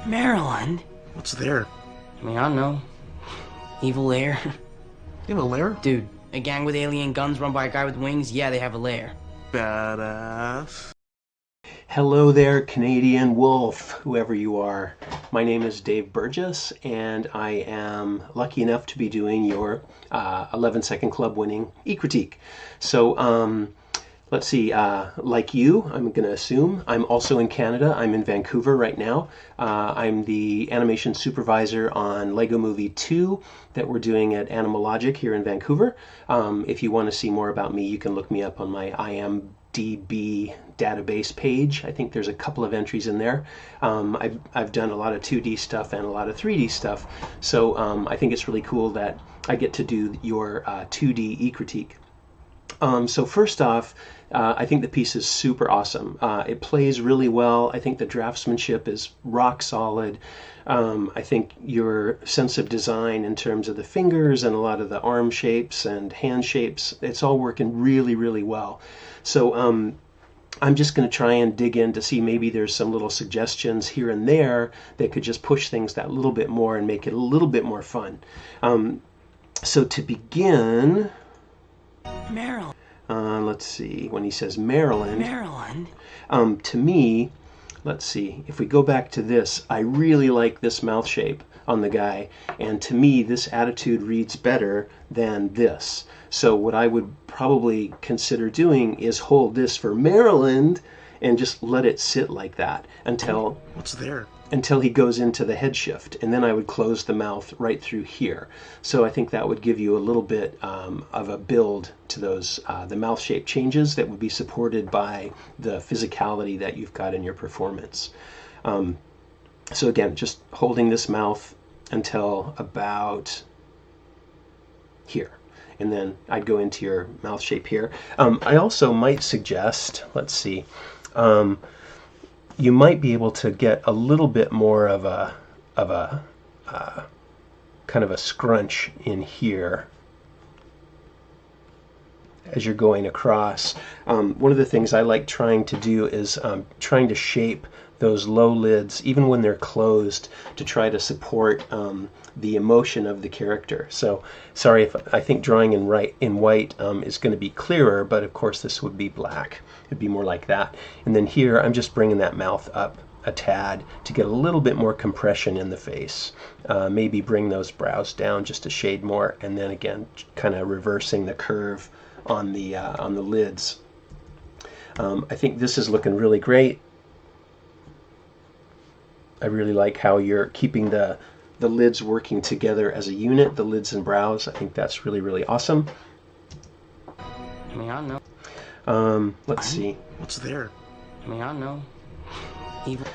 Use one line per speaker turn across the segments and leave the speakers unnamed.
Maryland?
What's there?
I mean, I don't know. Evil lair?
You have a lair?
Dude, a gang with alien guns run by a guy with wings? Yeah, they have a lair.
Badass.
Hello there, Canadian Wolf, whoever you are. My name is Dave Burgess, and I am lucky enough to be doing your 11-second club winning eCritique. So, let's see, like you, I'm going to assume, I'm also in Canada. I'm in Vancouver right now. I'm the animation supervisor on Lego Movie 2 that we're doing at Animalogic here in Vancouver. If you want to see more about me, you can look me up on my IMDb database page. I think there's a couple of entries in there. I've done a lot of 2D stuff and a lot of 3D stuff. So I think it's really cool that I get to do your 2D eCritique. So first off, I think the piece is super awesome. It plays really well. I think the draftsmanship is rock solid. I think your sense of design in terms of the fingers and a lot of the arm shapes and hand shapes, it's all working really, really well. So I'm just going to try and dig in to see maybe there's some little suggestions here and there that could just push things that little bit more and make it a little bit more fun. So to begin...
Maryland.
Let's see, when he says Maryland, to me, let's see, if we go back to this, I really like this mouth shape on the guy, and to me, this attitude reads better than this. So what I would probably consider doing is hold this for Maryland and just let it sit like that until...
What's there?
Until he goes into the head shift, and then I would close the mouth right through here. So I think that would give you a little bit of a build to those the mouth shape changes that would be supported by the physicality that you've got in your performance. So again, just holding this mouth until about here, and then I'd go into your mouth shape here. I also might suggest, let's see, you might be able to get a little bit more of a kind of a scrunch in here as you're going across. One of the things I like trying to do is trying to shape those low lids, even when they're closed, to try to support the emotion of the character. So, sorry if I think drawing in white is going to be clearer, but of course this would be black. It'd be more like that. And then here, I'm just bringing that mouth up a tad to get a little bit more compression in the face. Maybe bring those brows down just a shade more, and then again, kind of reversing the curve on the lids. I think this is looking really great. I really like how you're keeping the lids working together as a unit, the lids and brows. I think that's really, really awesome.
I mean, I don't know.
Let's see.
What's there?
I mean, I don't know. Evil.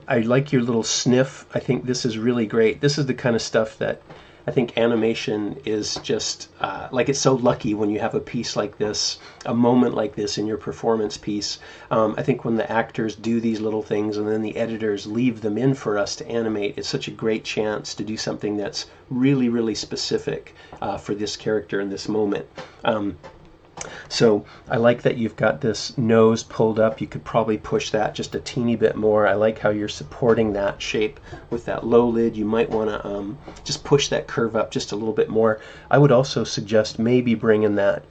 I like your little sniff. I think this is really great. This is the kind of stuff that I think animation is just, like, it's so lucky when you have a piece like this, a moment like this in your performance piece. I think when the actors do these little things and then the editors leave them in for us to animate, it's such a great chance to do something that's really, really specific for this character in this moment. So I like that you've got this nose pulled up. You could probably push that just a teeny bit more. I like how you're supporting that shape with that low lid. You might want to just push that curve up just a little bit more. I would also suggest maybe bringing that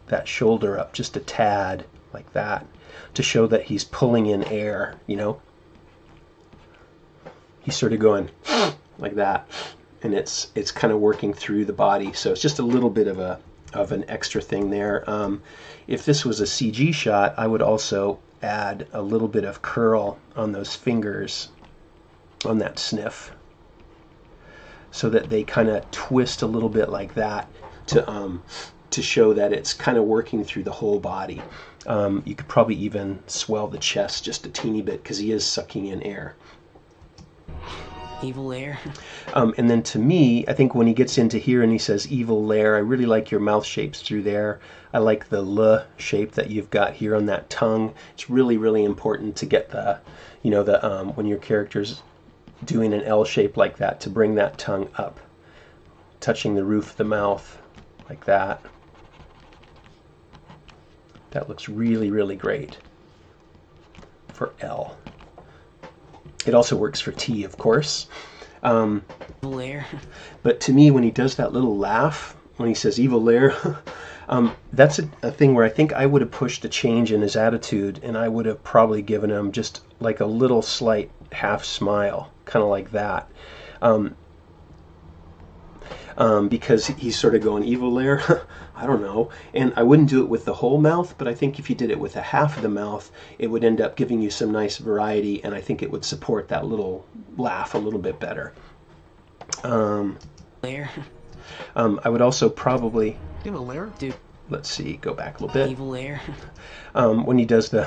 that shoulder up just a tad like that to show that he's pulling in air, you know. He's sort of going like that, and it's kind of working through the body. So it's just a little bit of an extra thing there. If this was a CG shot, I would also add a little bit of curl on those fingers on that sniff so that they kind of twist a little bit like that to show that it's kind of working through the whole body. You could probably even swell the chest just a teeny bit because he is sucking in air.
Evil lair.
And then to me, I think when he gets into here and he says evil lair, I really like your mouth shapes through there. I like the L shape that you've got here on that tongue. It's really, really important to get the, you know, the when your character's doing an L shape like that, to bring that tongue up, touching the roof of the mouth like that. That looks really, really great for L. It also works for T, of course.
Lair.
But to me, when he does that little laugh, when he says evil lair, that's a thing where I think I would have pushed a change in his attitude, and I would have probably given him just like a little slight half smile, kind of like that. Because he's sort of going evil lair, I don't know. And I wouldn't do it with the whole mouth, but I think if you did it with a half of the mouth, it would end up giving you some nice variety, and I think it would support that little laugh a little bit better.
Lair.
I would also probably...
Evil lair?
Dude.
Let's see, go back a little bit.
Evil lair.
When he does the...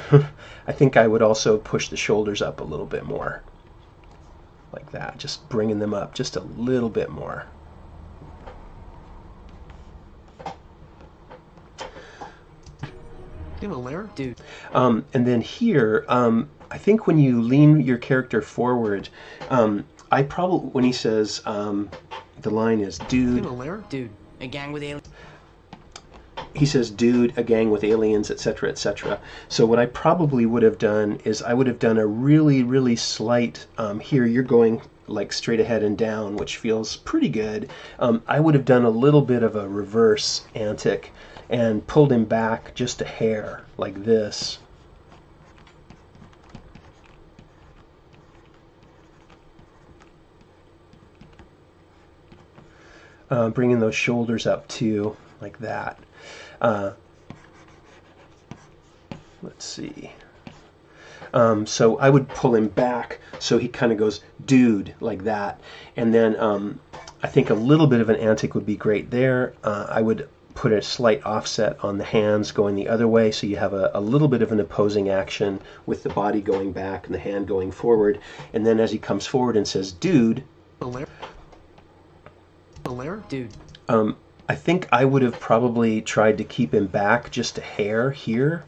I think I would also push the shoulders up a little bit more. Like that, just bringing them up just a little bit more.
Evil lair?
Dude.
And then here, I think when you lean your character forward, I probably, when he says, the line is, dude...
Evil lair?
Dude. A gang with aliens.
He says, dude, a gang with aliens, etc., etc. So what I probably would have done is I would have done a really, really slight, here you're going like straight ahead and down, which feels pretty good. I would have done a little bit of a reverse antic and pulled him back just a hair, like this. Bringing those shoulders up too, like that. Let's see. So I would pull him back so he kind of goes, dude, like that. And then I think a little bit of an antic would be great there. I would put a slight offset on the hands going the other way, so you have a little bit of an opposing action with the body going back and the hand going forward. And then as he comes forward and says, dude.
Dude.
I think I would have probably tried to keep him back just a hair here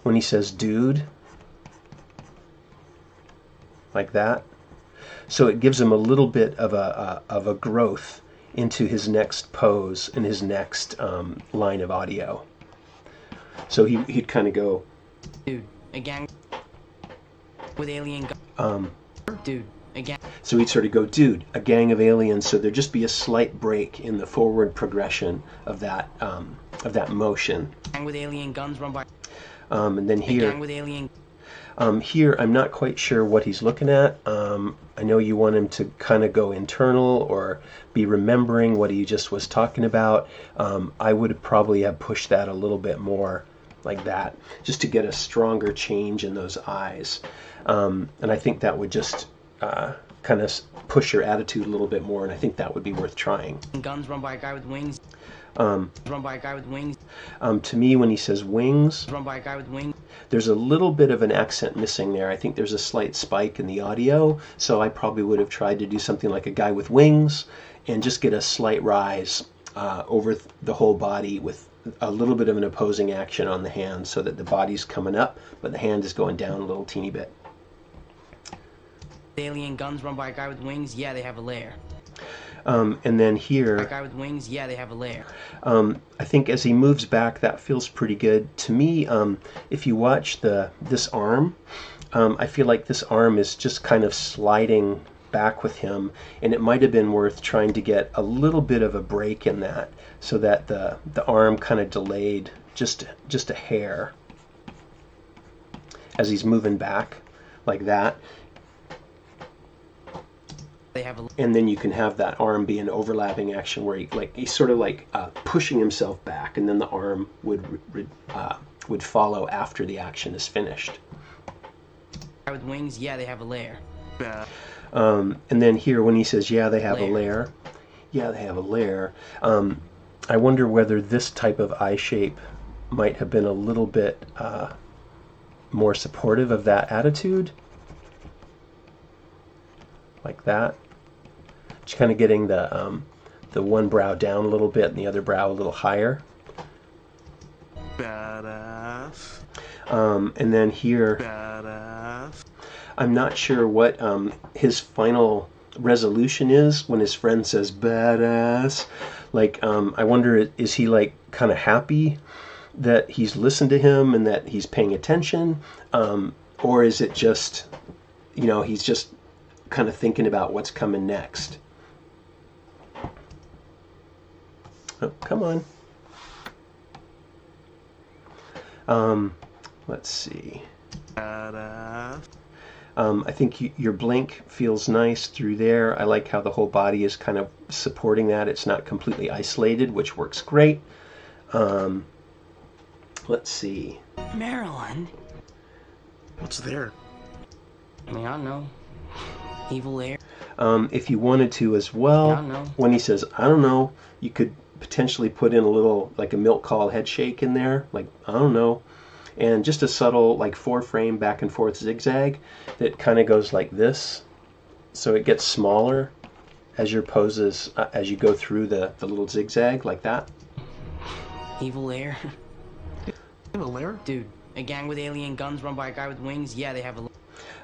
when he says dude. Like that. So it gives him a little bit of a growth into his next pose and his next line of audio. So he'd kind of go,
dude, a gang with alien dude, a gang.
So he'd sort of go, dude, a gang of aliens. So there'd just be a slight break in the forward progression of that motion.
Gang with alien guns run by.
And then here,
a gang with alien.
Here, I'm not quite sure what he's looking at. I know you want him to kind of go internal or be remembering what he just was talking about. I would probably have pushed that a little bit more like that, just to get a stronger change in those eyes. And I think that would just kind of push your attitude a little bit more, and I think that would be worth trying.
Guns run by a guy with wings. Run by a guy with wings.
To me, when he says wings,
run by a guy with wings,
there's a little bit of an accent missing there. I think there's a slight spike in the audio, so I probably would have tried to do something like a guy with wings and just get a slight rise over the whole body with a little bit of an opposing action on the hand, so that the body's coming up, but the hand is going down a little teeny bit.
Alien guns run by a guy with wings. Yeah, they have a lair.
And then here,
a guy with wings. Yeah, they have a lair.
I think as he moves back, that feels pretty good to me. If you watch this arm, I feel like this arm is just kind of sliding back with him, and it might have been worth trying to get a little bit of a break in that, so that the arm kind of delayed just a hair as he's moving back like that. And then you can have that arm be an overlapping action where he's sort of like pushing himself back, and then the arm would follow after the action is finished.
With wings, yeah, they have a lair.
And then here, when he says, yeah, they have a lair. Yeah, they have a lair. I wonder whether this type of eye shape might have been a little bit more supportive of that attitude. Like that. Just kind of getting the one brow down a little bit and the other brow a little higher.
Badass.
And then here,
Badass.
I'm not sure what his final resolution is when his friend says badass. Like, I wonder, is he like kind of happy that he's listened to him and that he's paying attention? Or is it just, he's just kind of thinking about what's coming next. Oh, come on. Let's see. I think your blink feels nice through there. I like how the whole body is kind of supporting that. It's not completely isolated, which works great. Let's see.
Maryland?
What's there?
I mean, I don't know. Evil air?
If you wanted to as well,
I don't know.
when he says, I don't know, you could potentially put in a little, like a milk call head shake in there, like, I don't know. And just a subtle, like 4-frame back and forth zigzag that kind of goes like this. So it gets smaller as your poses, as you go through the little zigzag like that.
Evil air?
Evil air?
Dude, a gang with alien guns run by a guy with wings? Yeah, they have a...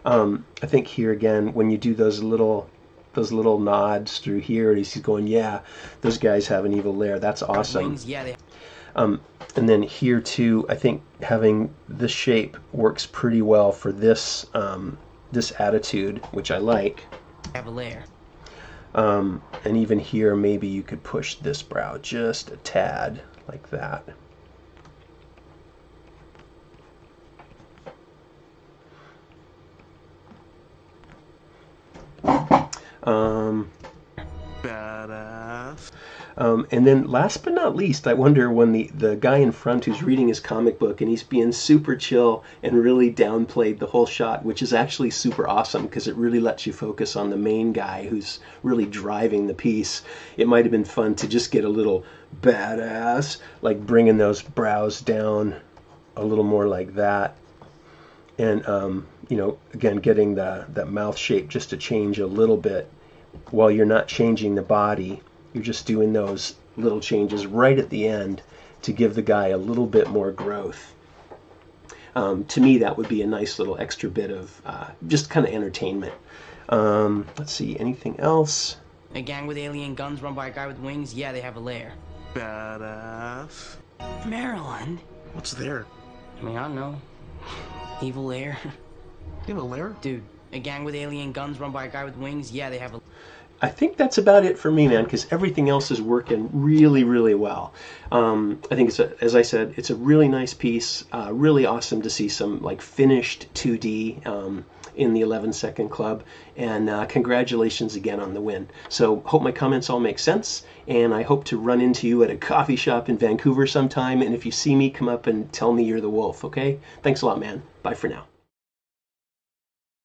I think here again, when you do those little nods through here, he's going, yeah, those guys have an evil lair. That's awesome.
Wings? Yeah, they...
And then here too, I think having this shape works pretty well for this this attitude, which I like.
have a lair.
And even here, maybe you could push this brow just a tad, like that.
Badass.
And then last but not least, I wonder when the guy in front who's reading his comic book and he's being super chill and really downplayed the whole shot, which is actually super awesome because it really lets you focus on the main guy who's really driving the piece. It might have been fun to just get a little badass, like bringing those brows down a little more like that. And, you know, again, getting that mouth shape just to change a little bit while you're not changing the body. You're just doing those little changes right at the end to give the guy a little bit more growth. To me, that would be a nice little extra bit of just kind of entertainment. Let's see, anything else?
A gang with alien guns run by a guy with wings? Yeah, they have a lair.
Badass.
Maryland?
What's there?
I mean, I don't know. Evil air?
Evil air?
Dude, a gang with alien guns run by a guy with wings? Yeah, they have a...
I think that's about it for me, man, because everything else is working really, really well. I think it's as I said, it's a really nice piece. Really awesome to see some like finished 2D in the 11-second club. And congratulations again on the win. So hope my comments all make sense. And I hope to run into you at a coffee shop in Vancouver sometime. And if you see me, come up and tell me you're the wolf, okay? Thanks a lot, man. Bye for now.